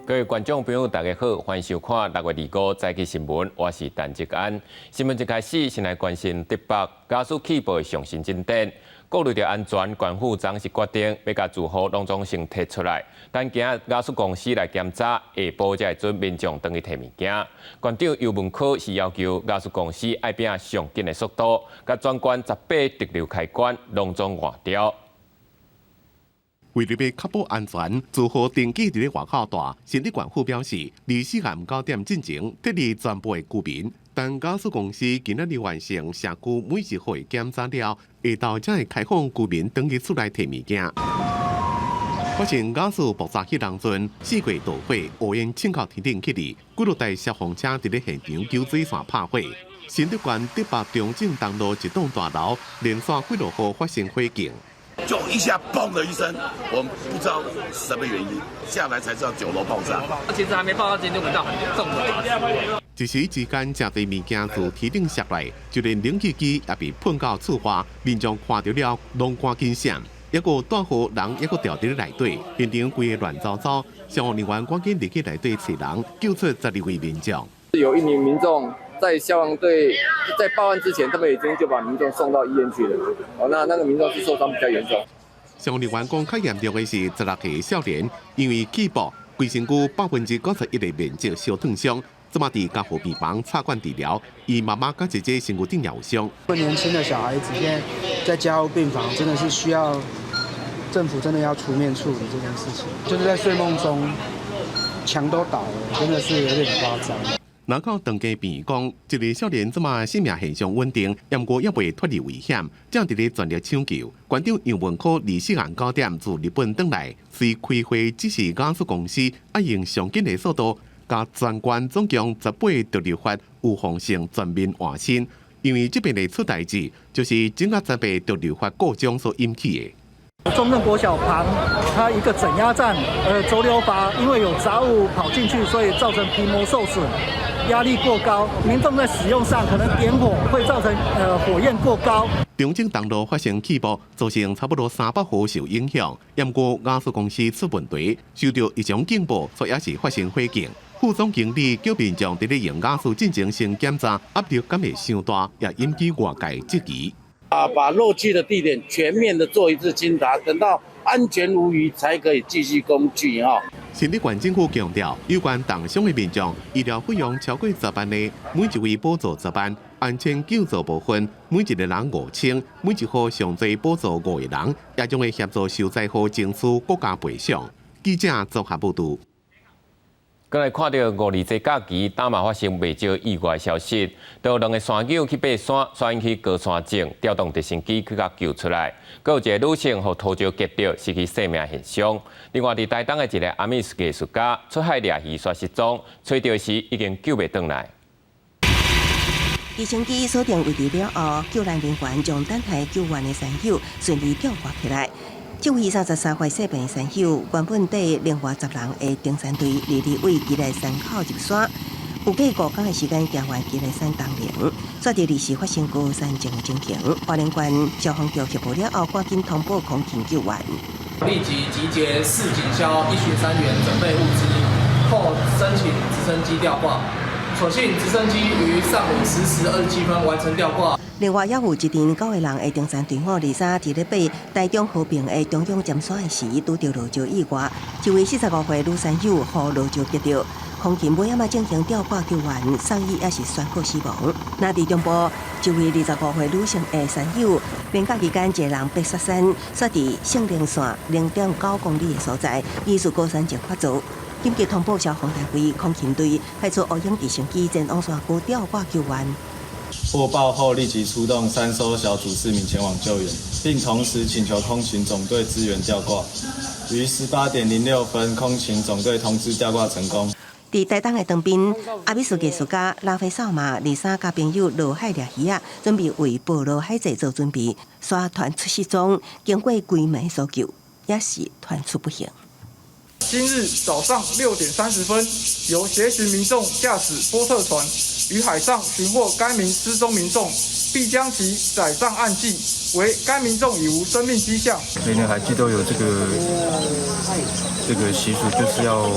各位观众朋友，大家好，欢迎收看6月25早起新闻，我是陈志安。新闻一开始，先来关心台北加速起步的上新进展。顾虑到安全，县府昨是决定要把住户拢总先摕出来，等今仔加速公司来检查，下晡才会准民众登去摕物件。县长尤文科是要求加速公司爱拼上紧的速度，甲全关18直流开关拢总换掉。 为了要确保安全，住户登记伫咧外口大。新竹县府表示，24下午9点进前撤离全部的居民，但加速公司今仔日完成社区每一户检查了，下昼才会开放居民登记出来摕物件。发生加速爆炸迄当阵，4月大火，乌烟呛到天顶起哩，几多台消防车伫咧现场救水线拍火。新竹县台北中正东路一栋大楼连续几多户发生火警。 就一下嘣的一声，我们不知道是什么原因，下来才知道9楼爆炸。其实还没爆炸前就闻到很重的。一时之间，真侪物件自天顶摔来，就连冷气机也被喷到厝外，民众看到了，拢赶紧闪。一个大户人一个掉伫咧内底，现场规个乱糟糟。消防人员赶紧入去内底找人，救出12位民众。有一名民众。 在消防队在报案之前，他们已经就把民众送到医院去了。哦，那个民众是受伤比较严重。消防人员讲，较严重的是16岁少年，因为气爆，规身躯91%的面积烧烫伤，这么伫加护病房插管治疗。伊妈妈甲姐姐身躯顶也有伤。年轻的小孩子现在在加护病房，真的是需要政府真的要出面处理这件事情。就是在睡梦中，墙都倒了，真的是有点夸张。 南口登记病讲，一个少年这么性命现象稳定，不过也未脱离危险，正伫咧全力抢救。县长杨文科24下午9点自日本回来，虽开会指示加速公司要用上紧的速度，甲全县总共18毒瘤发有防性全面换新。因为这边的出代志，就是整个18毒瘤发故障所引起的。 中正国小旁，它一个整压站，轴流阀因为有杂物跑进去，所以造成皮膜受损，压力过高，民众在使用上可能点火会造成火焰过高。中正东路发生起爆，造成差不多300户受影响。不过加速公司出问题，收到一张警报，所以也是发生火警。副总经理叫民众伫咧用加速进行先检查，压力敢会伤大，也引起外界质疑。 把漏气的地点全面的做一次清查，等到安全无虞才可以继续工具哈。新竹县政府强调，有关重伤的民众，医疗费用超过10万的，每一位补助10万，安全救助部分每一个人5000，每一户上最补助5个人，也将会协助受灾户争取国家赔偿。记者综合报道。 过来看到5日节假期，打嘛发生未少意外消息，都有2个山友去爬山，所引起高山症，调动直升机去甲救出来。佫有一个女性互土石夹着，失去生命现象。另外，伫台东的一个阿美术艺术家出海掠鱼却失踪，找到时已经救袂回来。直升机锁定位置了后，救援人员将等待救援的山友顺利吊挂起来。 这位33岁细病山友，原本带另外10人的登山队，日为基来山口入山，有计5天的时间行完基来山东岭，抓到疑似发生高山症的情形。花莲县消防局协助了后，赶紧通报空勤救援，立即集结4警消1巡3员，准备物资，后申请直升机吊挂。所幸直升机于上午10时27分完成吊挂。 另外，也有一阵9个人的登山队伍23伫咧爬台中和平的中央尖山的时，拄到落石意外，一位45岁女山友互落石跌到，空勤尾仔进行吊挂救援，送医也是宣告死亡。那伫中部，一位25岁女性的山友，连假期间一个人爬雪山，煞伫圣灵线0.9公里的所在，疑似高山症发作。紧急通报消防单位、空勤队，派出乌鹰直升机前往山区吊挂救援。 获报后立即出动3艘小组4名前往救援，并同时请求空勤总队支援吊挂。于18点06分，空勤总队通知吊挂成功。伫台东的长滨，阿美术艺术家拉菲扫马23甲朋友落海掠鱼仔，准备为捕落海贼做准备。沙团出失踪，经过规暝搜救，也是团出不幸。 今日早上6点30分，由协寻民众驾驶波特船于海上寻获该名失踪民众，必将其载上岸记，为该民众已无生命迹象。每年海祭都有这个习俗，就是要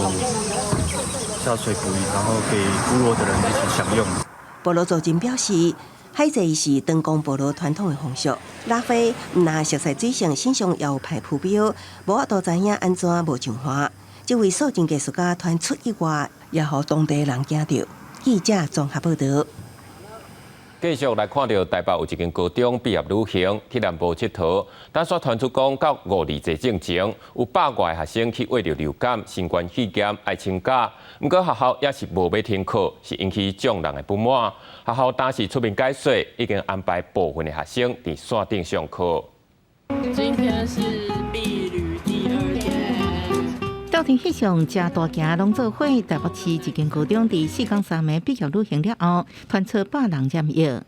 下水捕鱼，然后给部落的人一起享用。部落族人表示，海祭是长江部落传统的风俗，拉花毋但熟悉水性，身上也有排浮标，无法度知影安怎无上花。这位素净艺术家传出意外，也互当地人惊到。记者综合报道。继续来看到台北有一间高中毕业旅行去南部佚佗，但却传出讲到5日节之前，有100外学生去为着流感、新冠肺炎爱请假，不过学校也是无要停课，是引起众人的不满。学校当时出面解说，已经安排部分的学生伫线顶上课。今天是毕旅第2天。到天翕相加大行拢做伙，台北市一间高中伫4天3夜毕业旅行了后，传出100人染疫。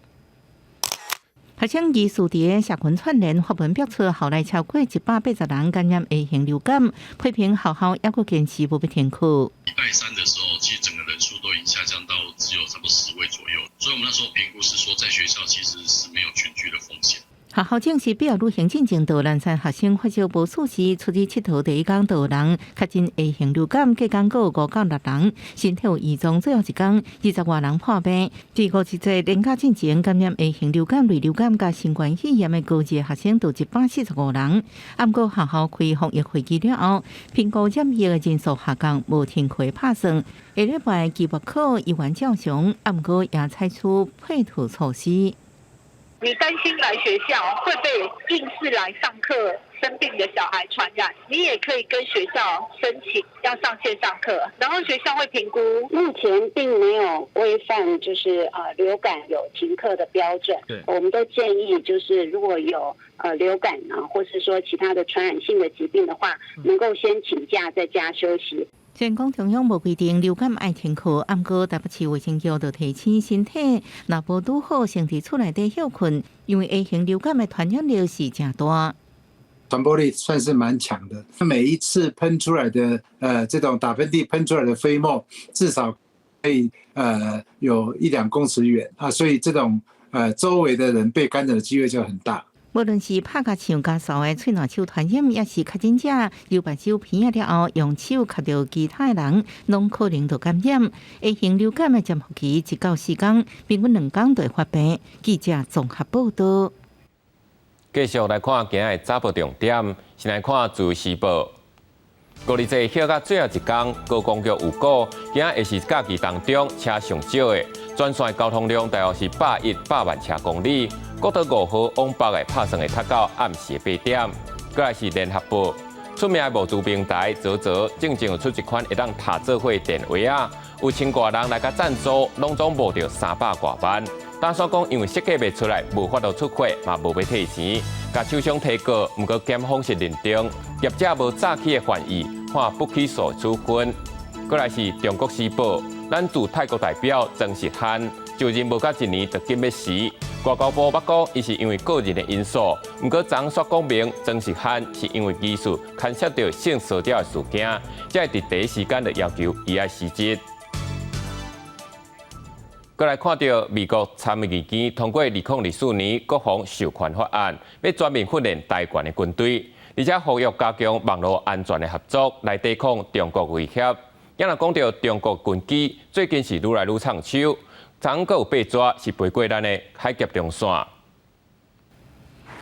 学生疑似伫社群串联发文表示，校内超过180人感染 A 型流感，批评学校也阁坚持无要停课。礼拜3的时候，其实整个人数都已经下降到只有差不多10位左右，所以我们那时候评估是说，在学校其实是没有群聚的风险。学校证实毕业旅行进前，南山学生发烧无舒适，出去佚佗第一天，人确诊 A 型流感，隔天有5到6人，身体有异状，最后一天20外人破病。第51节年假进前感染 A 型流感、类流感加新冠肺炎的高级学生，有145人。不过学校开防疫会议了后，评估染疫的人数下降，无停课拍算。下礼拜期末考依然照常，不过也采取配套措施。你担心来学校会被硬是来上课生病的小孩传染，你也可以跟学校申请要上线上课，然后学校会评估。目前并没有规范，就是流感有停课的标准。对，我们都建议就是如果有流感或是说其他的传染性的疾病的话，能够先请假在家休息。虽然讲中央无规定流感爱停课，不过台北市卫生局就提醒身体若无拄好，先伫厝内底休困，因为 A 型流感的传染力是真大，传播力算是蛮强的。每一次喷出来的这种打喷嚏喷出来的飞沫，至少可以有1-2公尺远啊，所以这种周围的人被感染的机会就很大。无论是拍甲唱甲扫的喙烂手传染，也是确诊者流白手片了后用手吸到其他人，拢可能就感染。A 型流感的潜伏期1到4天，平均2天就会发病。记者综合报道。继续来看今日早报重点，先来看自由时报。5日节休到最后一天，高公局有估，今日也是假期当中车上少的，全线交通量大约是100万车公里。国道5号往北的拍算会达到暗时8点。再来是联合报，出名的无资平台泽正有出一款会当塔做伙电话啊，有1000多人来甲赞助，拢总无到300多万。但所讲因为设计袂出来，无法度出货，嘛无要退钱，甲厂商提告，毋过检方是认定业者无早起的犯意，判不起诉处分。再来是中国时报，咱驻泰国代表曾实汉就任无到1年就禁要死。外交部捌讲，伊是因为个人的因素，毋过昨煞讲明曾实汉是因为技术牵涉到性骚扰的事件，才会伫第一时间就要求伊爱辞职。再来看到美国参议院通过2024年国防授权法案，要全面训练台湾的军队，而且呼吁加强网络安全的合作，来抵抗中国威胁。也若讲到中国军机最近是愈来愈畅手。昨个有8抓是飞过咱的海峡中线。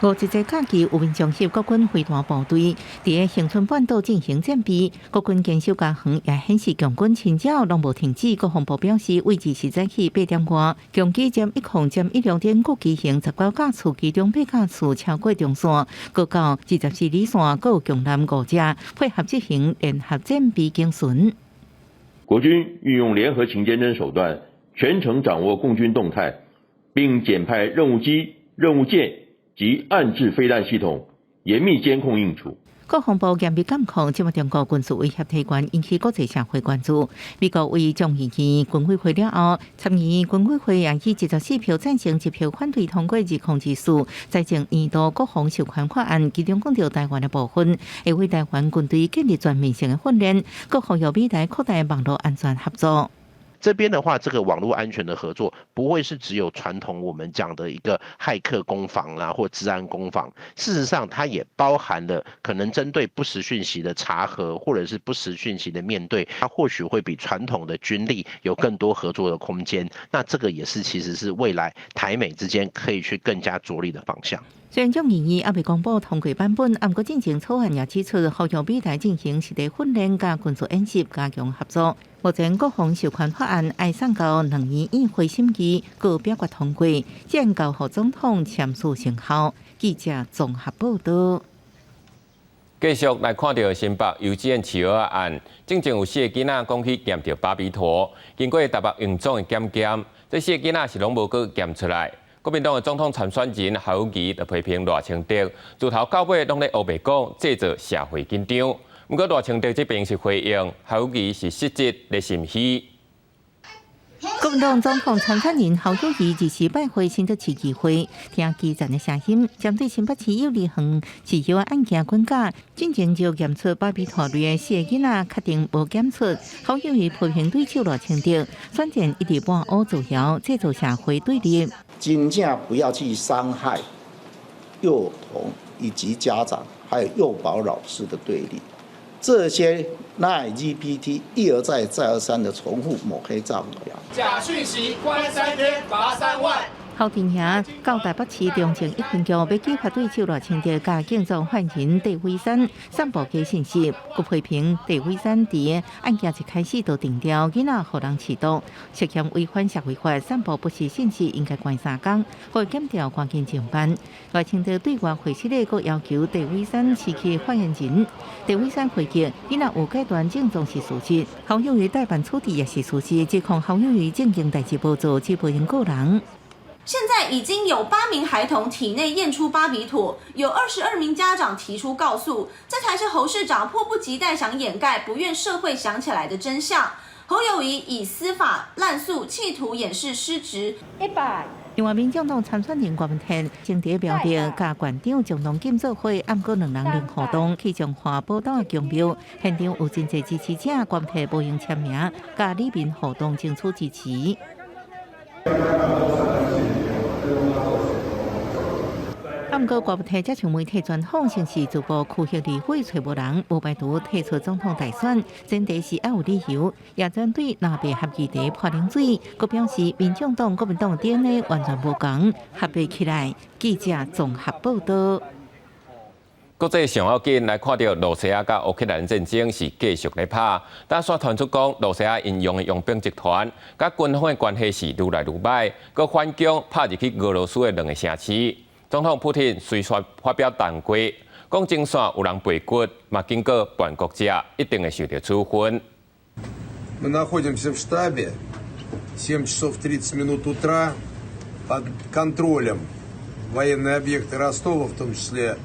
5日节假期，有民众涉国军飞弹部队伫恒春半岛进行战备，国军坚守家园也显示强军侵扰拢无停止。国防部表示，位置是早起8点外，强机占116点，各机型19架次，其中8架次超过中线，各到24里线，各有强舰5架，配合执行联合战备警巡。国军运用联合情监侦手段，全程掌握共军动态，并检派任务机、任务舰及暗制飞弹系统，严密监控应处。国防部严密监控，即卖中国军事威胁提悬，引起国际社会关注。美国为众议院军委会了后，参议院军委会也以74票赞成、1票反对通过控诉财政年度国防授权法案，其中讲到台湾的部分，会为台湾军队建立全面性的训练，各呼吁美台扩大网络安全合作。这边的话，这个网络安全的合作不会是只有传统我们讲的一个骇客攻防啊，或治安攻防。事实上，它也包含了可能针对不实讯息的查核，或者是不实讯息的面对，它或许会比传统的军力有更多合作的空间。那这个也是其实是未来台美之间可以去更加着力的方向。虽然众议院还未公布通过版本，不过进行草案也指出，呼吁美台进行实地训练加军事演习，加强合作。目前国防授权法案爱送到2院议会审议，各表决通过，将交予总统签署生效。记者综合报道。继续来看到新北幼稚园饲儿案，正有4个囡仔讲去验到巴比妥，经过台北营长的检验，这4个囡仔是拢无去验出来。国民党的总统参选人侯友宜就批评赖清德自头到尾拢咧黑白讲，制造社会紧张。不过赖清德这边是回应，侯友宜是实质咧心虚。国民党总统参选人侯友宜日前拜会新竹市议会，听基层的声音，针对新北市有2项饲药案件管价，进前就验出巴比妥类的4个囡仔确定无检出。侯友宜批评对手赖清德，选战一直半乌造谣，制造社会对立。尽量不要去伤害幼童以及家长，还有幼保老师的对立。这些赖 GPT 一而再再而三的重复抹黑造谣，假讯息关3天罚3万。侯庭霞到台北市中正1分局要举发对手赖清德甲警察犯人戴伟山散布假信息，佮批评戴伟山伫案件一开始就定调囡仔互人饲毒，涉嫌违反社会法，散布不实信息应该关3天，互检调赶紧侦办。赖清德对外回息咧，佮要求戴伟山失去发言人。戴伟山回击囡仔有阶段症状是事实，侯友宜代办处理也是事实，指控侯友宜正经代志无做，只不因个人。现在已经有8名孩童体内验出巴比妥，有22名家长提出告诉，这才是侯市长迫不及待想掩盖、不愿社会想起来的真相。侯友宜以司法滥诉，企图掩饰失职。另外，民众党参选人郭文天正伫标定，甲县长总统金做伙，暗过2人零活动，去中华宝岛的公庙，现场有真侪支持者，郭文天无用签名，甲里面活动争取支持。不过，郭文天接受媒体专访，称是自曝区域议会找无人，无排除退出总统大选，前提是要有理由，也针对南北合议题泼冷水。佮表示，民众党、国民党 DNA 完全无同，合并起来。记者综合报道。国际上要紧来看到，罗西亚甲乌克兰战争是继续咧拍。打算传出讲，罗西亚引用的佣兵集团甲军方的关系是愈来愈歹，佮反攻拍入去俄罗斯的2个城市。总统普京随发表谈话，讲前线有人背骨，嘛经过叛国者一定会受到处分。Мы находимся в штабе. 7 часов 30 минут утра под контролем военные объекты Ростова, в том числе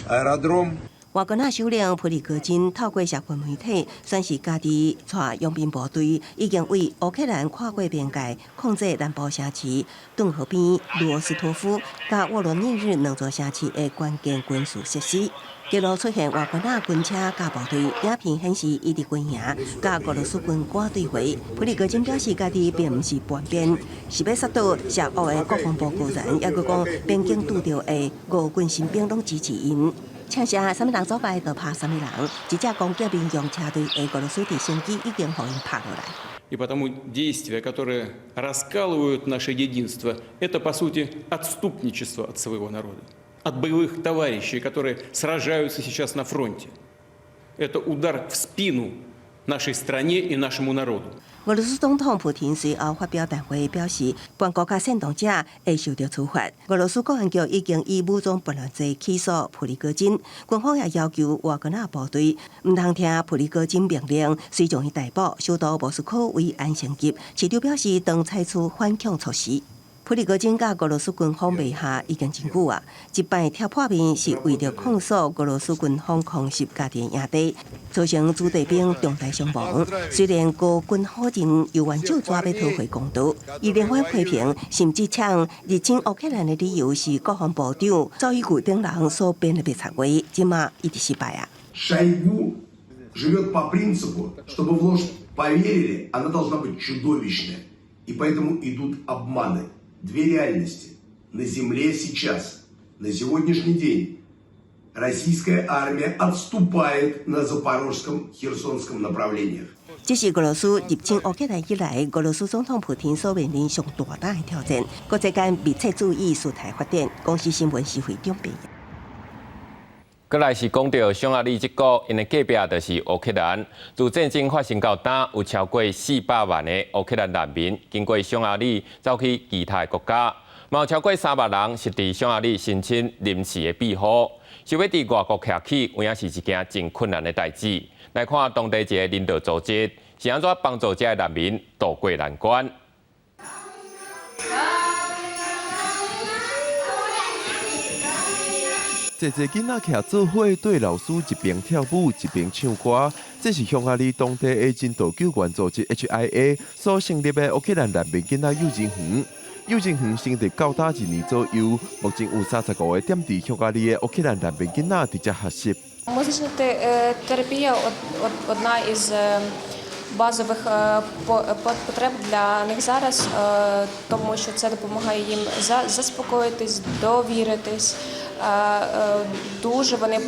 аэродром. 瓦格纳首领普里戈金透过社群媒体宣示，家己带佣兵部队已经为乌克兰跨过边界，控制南部城市顿河边、罗斯托夫甲沃罗涅日2座城市的关键军事设施。记录出现瓦格纳军车甲部队，影片显示伊伫军营甲俄罗斯军官对话。普里戈金表示，家己并毋是叛变，是要杀倒涉乌的国防部高层，也佮讲边境拄到的俄军新兵拢支持因。请下什么人走败就拍什么人，一只攻击民用车队的俄罗斯直升机已经互因拍落来。И потому действия, которые раскалывают наше единство, это по сути отступничество от своего народа, от боевых товарищей, которые сражаются сейчас на фронте. Это удар в спину нашей стране и нашему народу. 俄罗斯总统普京随后发表谈话，表示叛国甲煽动者会受到处罚。俄罗斯国安局已经以武装叛乱罪起诉普里戈金，军方也要求瓦格纳部队唔通听普里戈金命令，随将伊逮捕，首都莫斯科为安全级。市长表示，当采取反恐措施。普里戈金甲俄罗斯军方骂下已经真久啊！一摆挑破面是为了控诉俄罗斯军方空袭家己的营地，造成驻地兵重大伤亡。虽然俄军好人犹原就抓要讨回公道，伊连番批评，甚至称入侵乌克兰的理由是国防部长赵伊古等人所编的别插话，即马一直失败啊！Шойгу живет по принципу, чтобы вложить поверили, она должна быть чудовищная. И поэтому идут обманы. Две реальности. На земле сейчас, на сегодняшний день, российская армия отступает на Запорожском, Херсонском направлениях. 这是俄罗斯入侵乌克兰以来，俄罗斯总统普京所面临上大大的挑战。国际间密切注意事态发展，公司新闻是会中备。过来是讲到匈牙利这个，因为隔壁就是乌克兰。自战争发生到今，有超过400万的乌克兰难民经过匈牙利走去其他国家，嘛有超过3万人是伫匈牙利申请临时的庇护。想要伫外国徛起，有影是一件真困难的代志。来看当地一个人道组织是安怎帮助这些难民渡过难关。一个囡仔徛做伙，对老师一边跳舞一边唱歌。这是匈牙利当地的人道救援组织 HIA 所成立的乌克兰难民囡仔幼稚园。幼稚园成立到达1年左右，目前有35个点伫匈牙利的乌克蘭難民囡仔直接學習。Музична терапія одна із базових потреб для них зараз, тому що це допомагає їм заспокоїтись, довіритись. Дуже вони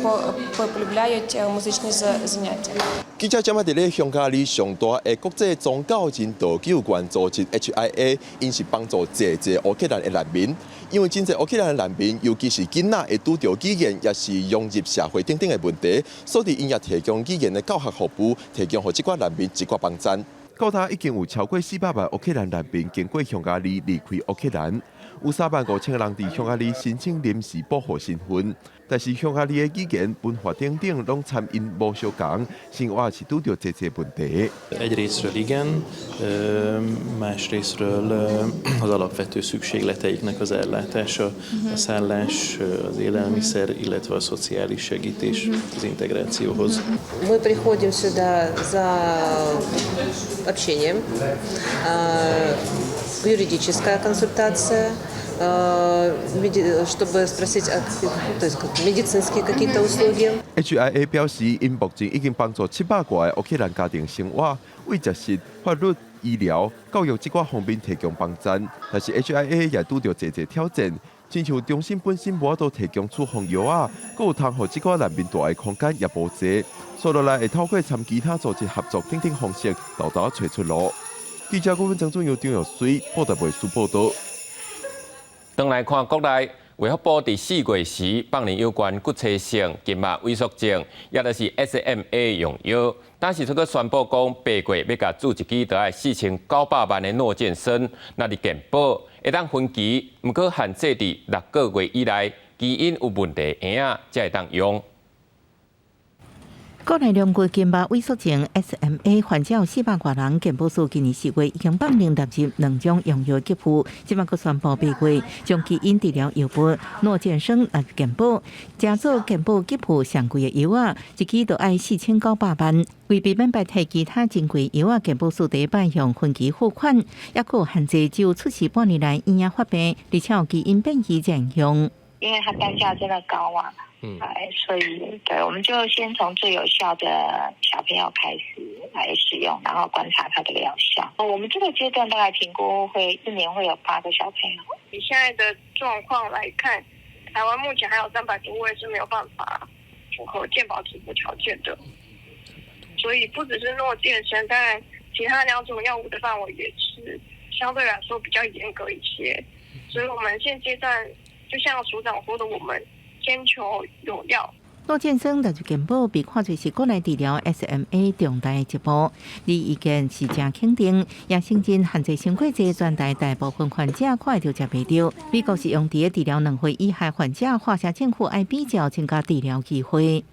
полюбляють музичні заняття. 記者今日喺匈牙利上大嘅國際宗教人道救援組織 HIA， 因是幫助這烏克蘭嘅難民，因為真濟烏克蘭嘅難民，尤其是囡仔會拄到語言，也是融入社會等等嘅問題，所以因也提供語言嘅教學服務，提供予這群難民一寡幫助。到達已經有超過400萬烏克蘭難民經過匈牙利離開烏克蘭。有35000人伫匈牙利申請臨時保護身份，但是匈牙利的語言、文化等等攏參因無相同，生活是拄到這問題。Egyrésztről igen, másrésztről az alapvető szükségleteiknek az ellátása, a szállás, az élelmiszer, illetve a szociális segítés az integrációhoz. Мы приходим сюда за общением, юридическая консультация, чтобы спросить, то есть медицинские какие-то услуги. HIA 表示，因目前已經幫助700個烏克蘭家庭生活，為食食、法律、醫療、教育這些方面提供幫助。但是 HIA 也拄到這挑戰，親像中心本身無法度提供處方藥啊，還有通予這些難民住的空間也無濟，所以落來會透過參其他組織合作等等方式，豆豆找出路。記者顧問張總由張玉水報道衛視報道。轉來看國內，衛福部伫4月時放任有關骨刺性靜脈萎縮症，也就是 SMA 用藥，但是這個宣布講8月要甲注一支，就要4900萬的諾健生，那伫健保會當分期，毋過限制伫6個月以內，基因有問題的嬰仔才會當用。國內兩國靜脈萎縮症 SMA 患者有400多人，健保署今年4月已經放任納入2種用藥給付，即馬佫宣布8月將基因治療藥物諾健生納入健保，加做健保給付上貴的藥啊，一支就要4900萬。為避免白替其他珍貴藥啊，健保署第一擺用分期付款，也佫限制只有出示半年來嬰仔發病，而且有基因變異才用。因為它單價真的高啊。所以對，我們就先從最有效的小朋友開始來使用，然後觀察它的療效。我們這個階段大概評估會1年會有8個小朋友。以現在的狀況來看，台灣目前還有300多位是沒有辦法符合健保支付條件的，所以不只是諾健生，當然其他2種藥物的範圍也是相對來說比較嚴格一些。所以我們現階段就像署長說的，我們先求有藥。諾健生納入健保被看作是國內治療 SMA 重大的一步，你意見是真肯定，也承認限制成過這全台大部分患者看到才袂到。美國是用啲治療2歲以下患者，華夏政府愛比較增加治療機會。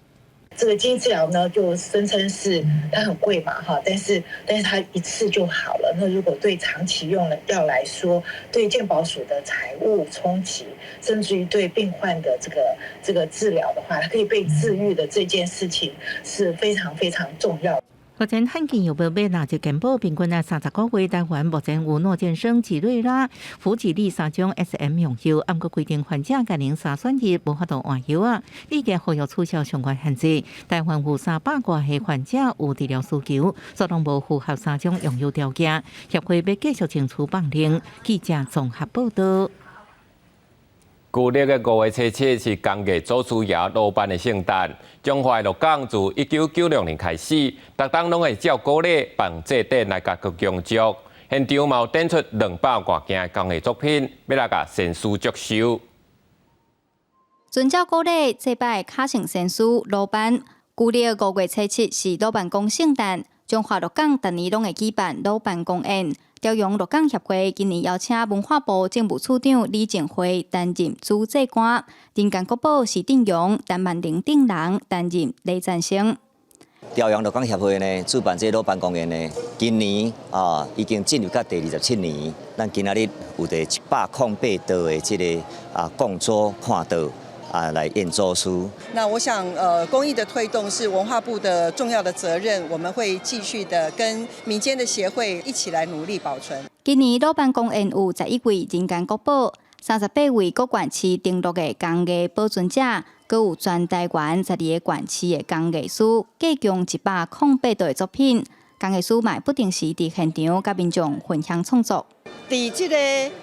這個基因治療呢，就聲稱是它很貴嘛，哈，但是它一次就好了。那如果對長期用的藥來說，對健保署的財務衝擊，甚至於對病患的這個治療的話，它可以被治癒的這件事情是非常非常重要。目前罕见有报马纳吉健保平均30个月，台湾目前有脑健生吉瑞拉、福吉利3种 SM 用药，按过规定患者家庭3选日无法度换药啊。理解服药促销相关限制，台湾有300多个患者有治疗需求，所拢无符合3种用药条件。协会要继续争取放令。记者综合报道。旧历的5月初7是工艺祖师爷老板的圣诞。中华鹿港自1996年开始，逐档拢会照古历办祭典来甲各用祝。现场嘛有展出200多件工艺作品，要来甲先师祝寿。遵照古历祭拜卡城先师老板，旧历5月初7是老板公圣诞。中华鹿港逐年拢会举办老板公宴。朝阳鹿港协会今年邀请文化部政务处长李静辉担任主祭官，人间国宝是定荣、陈万玲等人担任礼赞生。朝阳鹿港协会呢，主办这老板公宴呢，今年已经进入到第27年，咱今仔日有第108道的这个讲座看道。来验祖师。那我想，公益的推动是文化部的重要的责任，我们会继续的跟民间的协会一起来努力保存。今年老板公宴有11位人间国宝，38位各县市登录的工艺保存者，还有全台湾12个县市的工艺师，计共108道的作品。工艺师嘛不定时伫现场甲民众分享创作。伫这个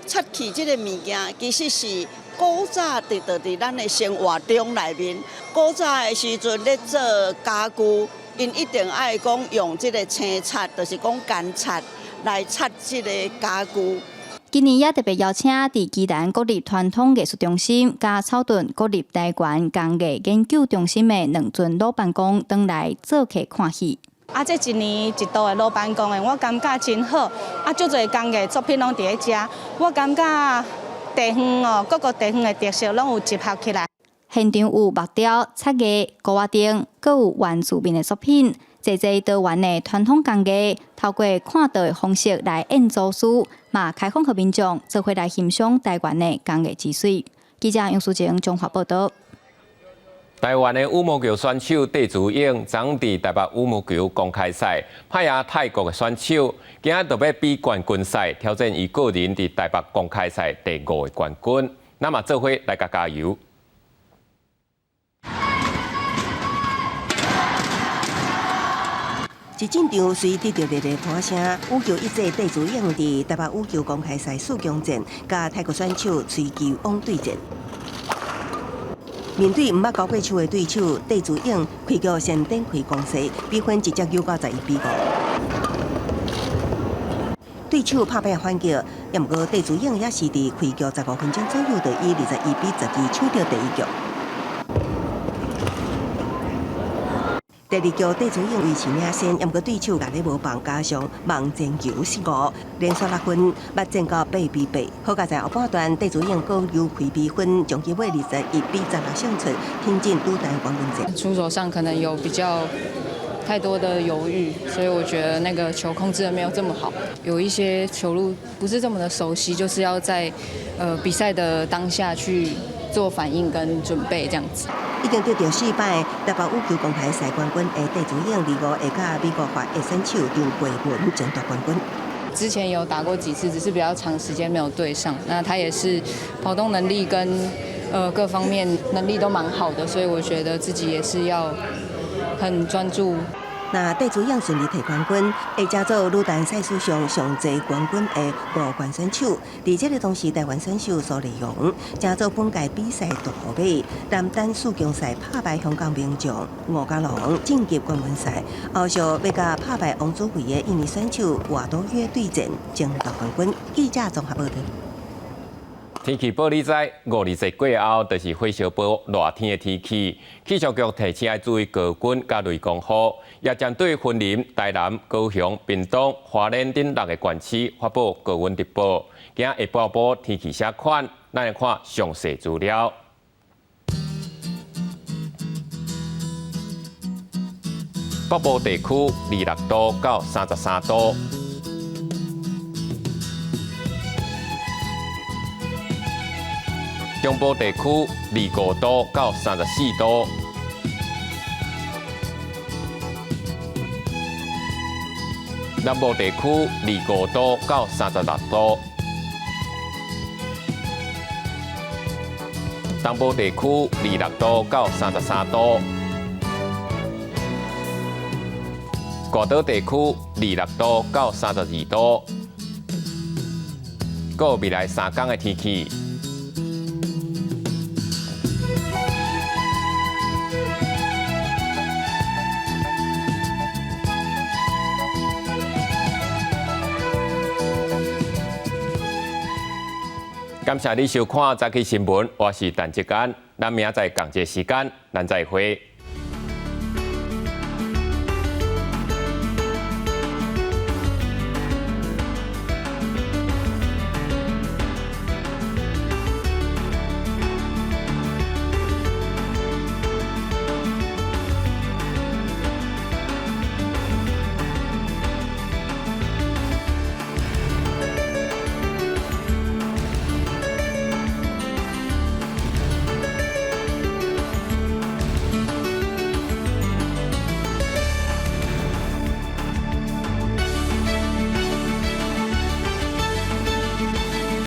漆器这个物件，其实是古早伫咱的生活中内面。古早的时阵咧做家具，因一定爱讲用这个青漆，就是讲干漆来漆这个家具。今年也特别邀请伫基南国立传统艺术中心、甲草屯国立台湾工艺研究中心的2尊老板公登来做客看戏。这一年一度的老板公宴，我感觉真好。足侪工艺作品拢伫咧遮，我感觉地方各个地方的特色拢有集合起来。现场有木雕、漆艺、古瓦丁，阁有原住民的作品，侪台湾的传统工艺，透过看到的方式来演祖师，嘛开放给民众做伙来欣赏台湾的工艺之水。记者杨淑晴综合报道。台湾的羽毛球选手戴资颖昨伫台北羽毛球公开赛拍赢泰国的选手，今仔就要比冠军赛，挑战伊个人伫台北公开赛第5个冠军。那么做伙来甲加油！一进场虽得到热烈欢声，羽球一姐戴资颖伫台北羽球公开赛4强战，甲泰国选手崔球王对战。面对毋捌交过手的对手，戴资颖开局先展开攻势，比分直接扭到11-5。对手拍败反击，也毋过戴资颖也是伫开局15分钟左右就以21-12抢到第1局。第2局戴资颖维持领先，也毋过对手压力无放，加上盲前球失误，连续6分，目前到8-8。好在后半段，戴资颖高优开比分，将结尾21-16胜出，挺进都单冠军战。出手上可能有比较太多的犹豫，所以我觉得那个球控制的没有这么好，有一些球路不是这么的熟悉，就是要在比赛的当下去做反应跟准备这样子。已经得到4摆台北羽球公开赛冠军的戴资颖，25会甲美国华的选手张慧文争夺冠军。之前有打过几次，只是比较长时间没有对上。那他也是跑动能力跟各方面能力都蛮好的，所以我觉得自己也是要很专注。那戴资颖顺利摕冠军，会加做女单赛事上上侪冠军的5冠选手。伫这个同时，台湾选手苏丽蓉加做本届比赛独后尾，男单4强赛拍败香港名将吴家龙晋级冠军赛，后续要甲拍败王祖慧的印尼选手华多约对战，争夺冠军。记者综合报道。天气报你知，5日节过后就是火烧报热天的天气。气象局提醒要注意高温甲雷公雨，也针对云林、台南、高雄、屏东、花莲等6个县市发布高温特报。今下晡报天气写款，咱来看详细资料。北部地区26度到33度。中部地区25度到34度，南部地区25度到36度，东部地区26度到33度，高岛地区26度到32度。还有未来3天的天气。感谢你收看早起新闻，我是陈志安，咱明仔载同一时间，咱再会。